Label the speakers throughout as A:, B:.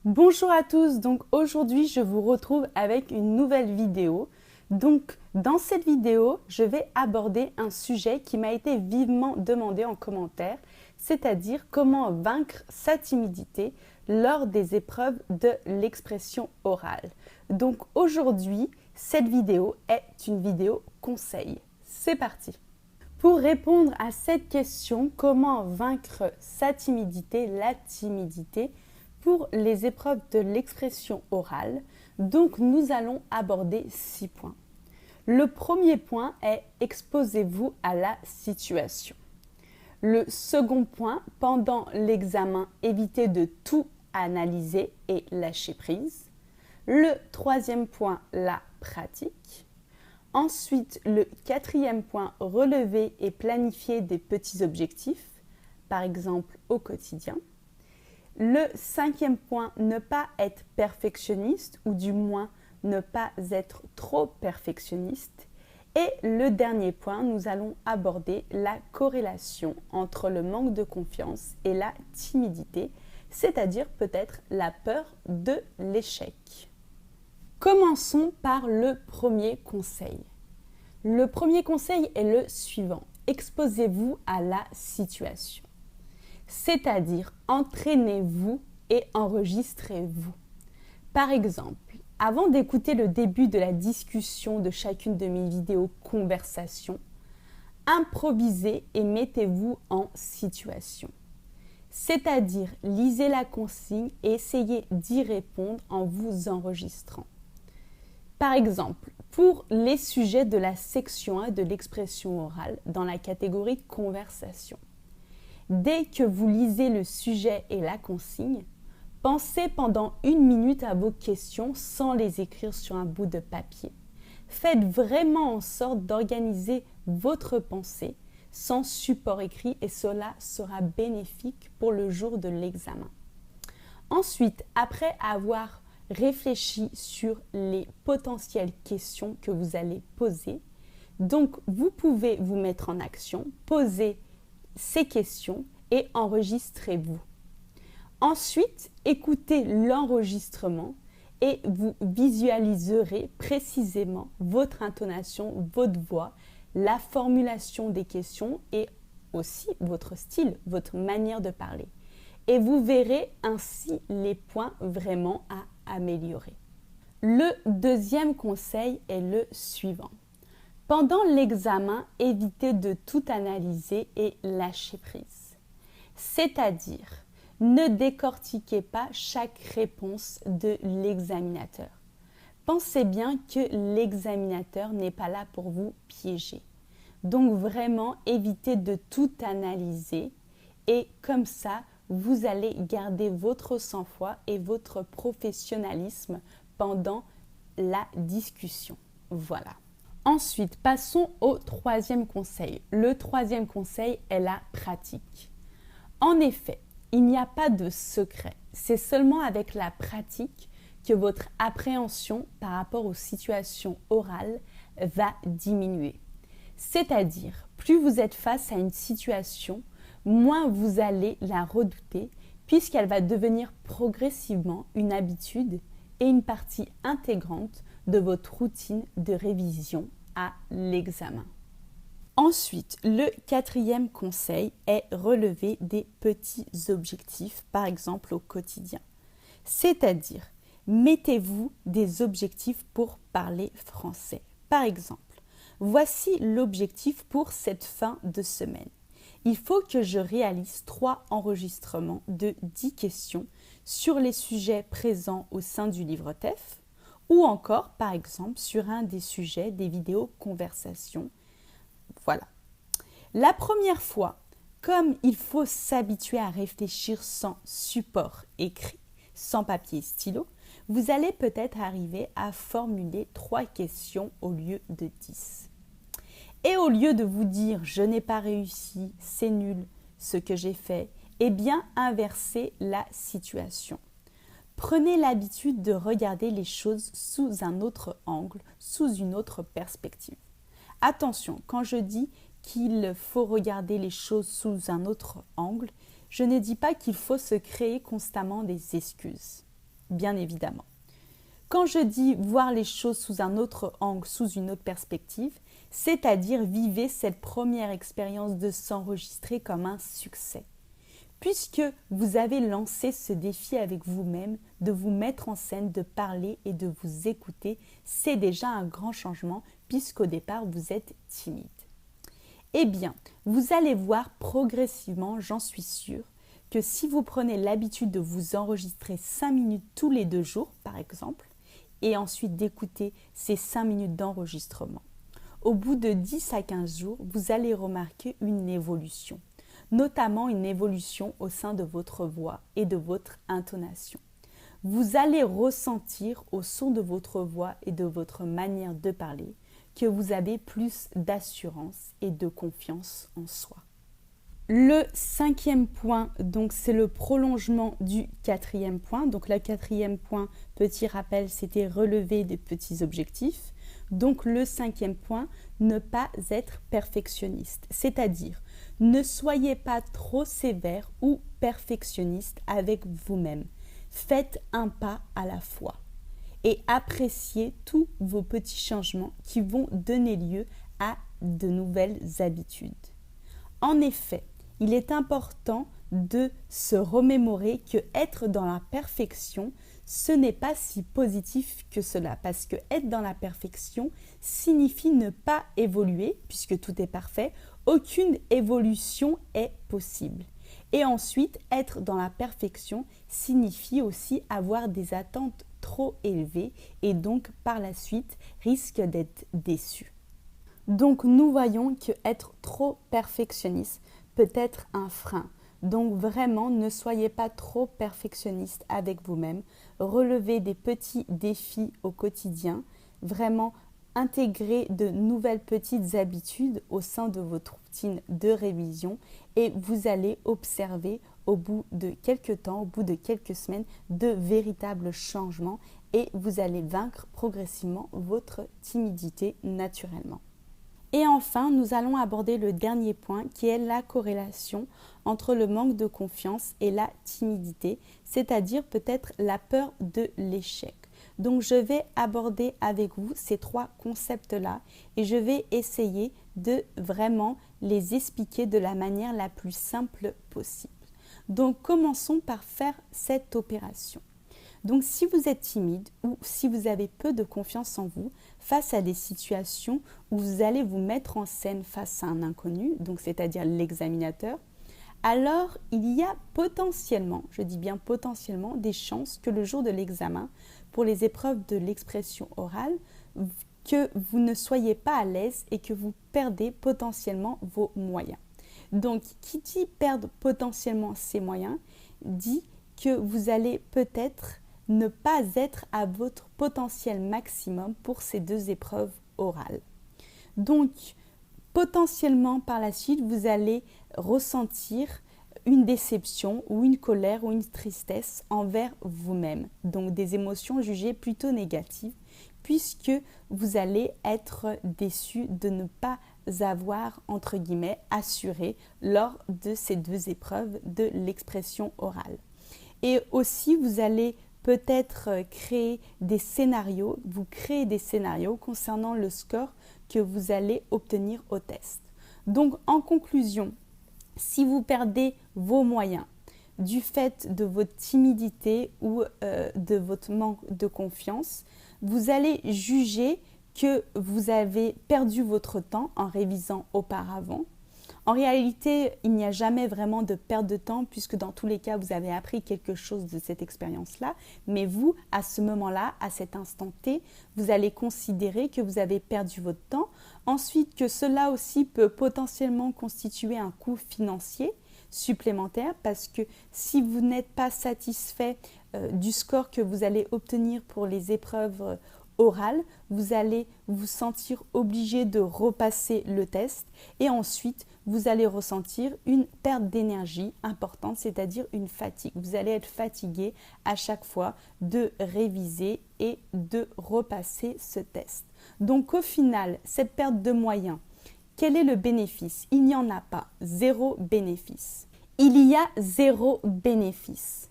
A: Bonjour à tous, donc aujourd'hui je vous retrouve avec une nouvelle vidéo. Donc dans cette vidéo, je vais aborder un sujet qui m'a été vivement demandé en commentaire, c'est-à-dire comment vaincre sa timidité lors des épreuves de l'expression orale. Donc aujourd'hui, cette vidéo est une vidéo conseil. C'est parti! Pour répondre à cette question, comment vaincre sa timidité, la timidité, pour les épreuves de l'expression orale, donc nous allons aborder 6 points. Le premier point est exposez-vous à la situation. Le second point, pendant l'examen, évitez de tout analyser et lâcher prise. Le troisième point, la pratique. Ensuite, le quatrième point, relever et planifier des petits objectifs, par exemple au quotidien. Le cinquième point, ne pas être perfectionniste ou du moins ne pas être trop perfectionniste. Et le dernier point, nous allons aborder la corrélation entre le manque de confiance et la timidité, c'est-à-dire peut-être la peur de l'échec. Commençons par le premier conseil. Le premier conseil est le suivant. Exposez-vous à la situation. C'est-à-dire entraînez-vous et enregistrez-vous. Par exemple, avant d'écouter le début de la discussion de chacune de mes vidéos conversation, improvisez et mettez-vous en situation. C'est-à-dire lisez la consigne et essayez d'y répondre en vous enregistrant. Par exemple, pour les sujets de la section 1 de l'expression orale dans la catégorie conversation, dès que vous lisez le sujet et la consigne, pensez pendant 1 minute à vos questions sans les écrire sur un bout de papier. Faites vraiment en sorte d'organiser votre pensée sans support écrit et cela sera bénéfique pour le jour de l'examen. Ensuite, après avoir réfléchi sur les potentielles questions que vous allez poser, donc vous pouvez vous mettre en action, poser ces questions et enregistrez-vous. Ensuite, écoutez l'enregistrement et vous visualiserez précisément votre intonation, votre voix, la formulation des questions et aussi votre style, votre manière de parler. Et vous verrez ainsi les points vraiment à améliorer. Le deuxième conseil est le suivant. Pendant l'examen, évitez de tout analyser et lâcher prise. C'est-à-dire, ne décortiquez pas chaque réponse de l'examinateur. Pensez bien que l'examinateur n'est pas là pour vous piéger. Donc vraiment, évitez de tout analyser et comme ça, vous allez garder votre sang-froid et votre professionnalisme pendant la discussion. Voilà. Ensuite, passons au troisième conseil. Le troisième conseil est la pratique. En effet, il n'y a pas de secret. C'est seulement avec la pratique que votre appréhension par rapport aux situations orales va diminuer. C'est-à-dire, plus vous êtes face à une situation, moins vous allez la redouter puisqu'elle va devenir progressivement une habitude et une partie intégrante de votre routine de révision à l'examen. Ensuite, le quatrième conseil est relever des petits objectifs, par exemple au quotidien. C'est-à-dire, mettez-vous des objectifs pour parler français. Par exemple, voici l'objectif pour cette fin de semaine. Il faut que je réalise 3 enregistrements de 10 questions sur les sujets présents au sein du livre TEF ou encore, par exemple, sur un des sujets des vidéos conversations. Voilà. La première fois, comme il faut s'habituer à réfléchir sans support écrit, sans papier et stylo, vous allez peut-être arriver à formuler 3 questions au lieu de 10. Et au lieu de vous dire « je n'ai pas réussi, c'est nul ce que j'ai fait », eh bien inversez la situation. Prenez l'habitude de regarder les choses sous un autre angle, sous une autre perspective. Attention, quand je dis qu'il faut regarder les choses sous un autre angle, je ne dis pas qu'il faut se créer constamment des excuses. bien évidemment. Quand je dis voir les choses sous un autre angle, sous une autre perspective, c'est-à-dire vivez cette première expérience de s'enregistrer comme un succès. Puisque vous avez lancé ce défi avec vous-même, de vous mettre en scène, de parler et de vous écouter, c'est déjà un grand changement puisqu'au départ vous êtes timide. Eh bien, vous allez voir progressivement, j'en suis sûre, que si vous prenez l'habitude de vous enregistrer 5 minutes tous les 2 jours, par exemple, et ensuite d'écouter ces 5 minutes d'enregistrement, au bout de 10 à 15 jours, vous allez remarquer une évolution, notamment une évolution au sein de votre voix et de votre intonation. Vous allez ressentir au son de votre voix et de votre manière de parler que vous avez plus d'assurance et de confiance en soi. Le 5e point, donc c'est le prolongement du 4e point. Donc le 4e point, petit rappel, c'était relever des petits objectifs. Donc le 5e point, ne pas être perfectionniste. C'est-à-dire, ne soyez pas trop sévère ou perfectionniste avec vous-même. Faites un pas à la fois et appréciez tous vos petits changements qui vont donner lieu à de nouvelles habitudes. En effet, il est important de se remémorer que être dans la perfection, ce n'est pas si positif que cela, parce que être dans la perfection signifie ne pas évoluer, puisque tout est parfait, aucune évolution est possible. Et ensuite, être dans la perfection signifie aussi avoir des attentes trop élevées et donc par la suite risque d'être déçu. Donc nous voyons que être trop perfectionniste peut être un frein. Donc vraiment, ne soyez pas trop perfectionniste avec vous-même. Relevez des petits défis au quotidien. Vraiment, intégrez de nouvelles petites habitudes au sein de votre routine de révision et vous allez observer au bout de quelques temps, au bout de quelques semaines, de véritables changements et vous allez vaincre progressivement votre timidité naturellement. Et enfin, nous allons aborder le dernier point qui est la corrélation entre le manque de confiance et la timidité, c'est-à-dire peut-être la peur de l'échec. Donc je vais aborder avec vous ces 3 concepts-là et je vais essayer de vraiment les expliquer de la manière la plus simple possible. Donc commençons par faire cette opération. Donc si vous êtes timide ou si vous avez peu de confiance en vous face à des situations où vous allez vous mettre en scène face à un inconnu, donc c'est-à-dire l'examinateur, alors il y a potentiellement, je dis bien potentiellement, des chances que le jour de l'examen, pour les épreuves de l'expression orale, que vous ne soyez pas à l'aise et que vous perdez potentiellement vos moyens. Donc, qui dit perdre potentiellement ses moyens, dit que vous allez peut-être ne pas être à votre potentiel maximum pour ces 2 épreuves orales. Donc, potentiellement par la suite, vous allez ressentir une déception ou une colère ou une tristesse envers vous-même. Donc, des émotions jugées plutôt négatives puisque vous allez être déçu de ne pas avoir, entre guillemets, assuré lors de ces 2 épreuves de l'expression orale. Et aussi, vous allez peut-être créer des scénarios, vous créez des scénarios concernant le score que vous allez obtenir au test. Donc, en conclusion, si vous perdez vos moyens du fait de votre timidité ou de votre manque de confiance, vous allez juger que vous avez perdu votre temps en révisant auparavant. En réalité, il n'y a jamais vraiment de perte de temps puisque dans tous les cas, vous avez appris quelque chose de cette expérience-là. Mais vous, à ce moment-là, à cet instant T, vous allez considérer que vous avez perdu votre temps. Ensuite, que cela aussi peut potentiellement constituer un coût financier supplémentaire parce que si vous n'êtes pas satisfait du score que vous allez obtenir pour les épreuves orales, vous allez vous sentir obligé de repasser le test et ensuite vous allez ressentir une perte d'énergie importante, c'est-à-dire une fatigue. Vous allez être fatigué à chaque fois de réviser et de repasser ce test. Donc au final, cette perte de moyens, quel est le bénéfice? Il n'y en a pas, 0 bénéfice. Il y a 0 bénéfice.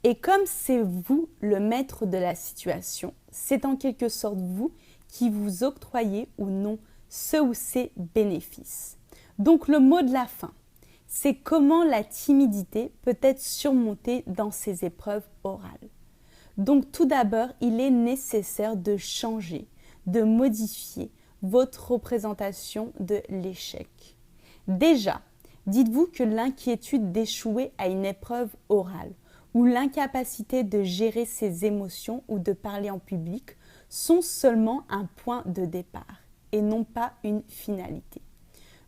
A: Et comme c'est vous le maître de la situation, c'est en quelque sorte vous qui vous octroyez ou non ce ou ces bénéfices. Donc le mot de la fin, c'est comment la timidité peut être surmontée dans ces épreuves orales. Donc tout d'abord, il est nécessaire de changer, de modifier votre représentation de l'échec. Déjà, dites-vous que l'inquiétude d'échouer à une épreuve orale ou l'incapacité de gérer ses émotions ou de parler en public sont seulement un point de départ et non pas une finalité.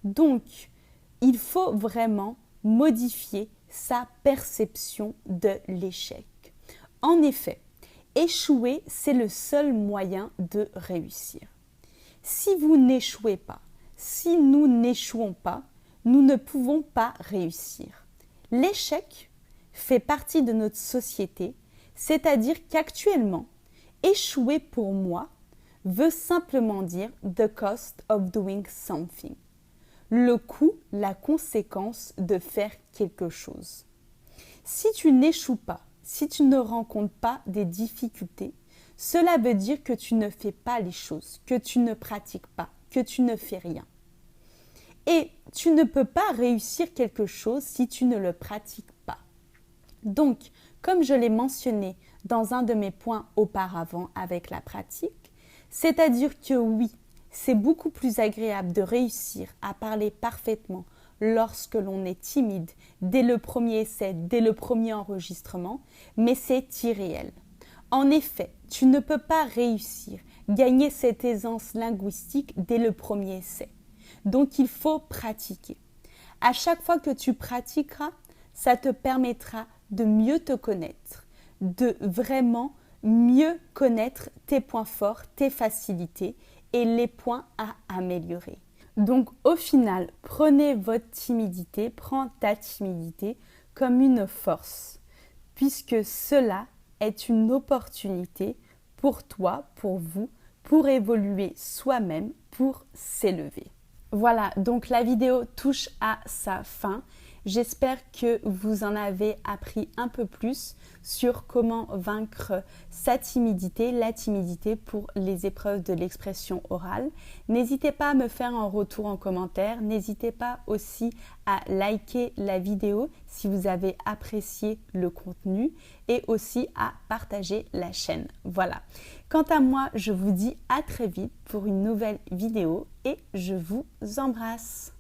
A: Donc, il faut vraiment modifier sa perception de l'échec. En effet, échouer, c'est le seul moyen de réussir. Si vous n'échouez pas, si nous n'échouons pas, nous ne pouvons pas réussir. L'échec fait partie de notre société, c'est-à-dire qu'actuellement, échouer pour moi veut simplement dire the cost of doing something. Le coût, la conséquence de faire quelque chose. Si tu n'échoues pas, si tu ne rencontres pas des difficultés, cela veut dire que tu ne fais pas les choses, que tu ne pratiques pas, que tu ne fais rien. Et tu ne peux pas réussir quelque chose si tu ne le pratiques pas. Donc, comme je l'ai mentionné dans un de mes points auparavant avec la pratique, c'est-à-dire que oui, c'est beaucoup plus agréable de réussir à parler parfaitement lorsque l'on est timide, dès le premier essai, dès le premier enregistrement, mais c'est irréel. En effet, tu ne peux pas réussir, gagner cette aisance linguistique dès le premier essai. Donc il faut pratiquer. À chaque fois que tu pratiqueras, ça te permettra de mieux te connaître, de vraiment mieux connaître tes points forts, tes facilités et les points à améliorer. Donc au final, prenez votre timidité, prends ta timidité comme une force, puisque cela est une opportunité pour toi, pour vous, pour évoluer soi-même, pour s'élever. Voilà, donc la vidéo touche à sa fin. J'espère que vous en avez appris un peu plus sur comment vaincre sa timidité, la timidité pour les épreuves de l'expression orale. N'hésitez pas à me faire un retour en commentaire. N'hésitez pas aussi à liker la vidéo si vous avez apprécié le contenu et aussi à partager la chaîne. Voilà. Quant à moi, je vous dis à très vite pour une nouvelle vidéo et je vous embrasse.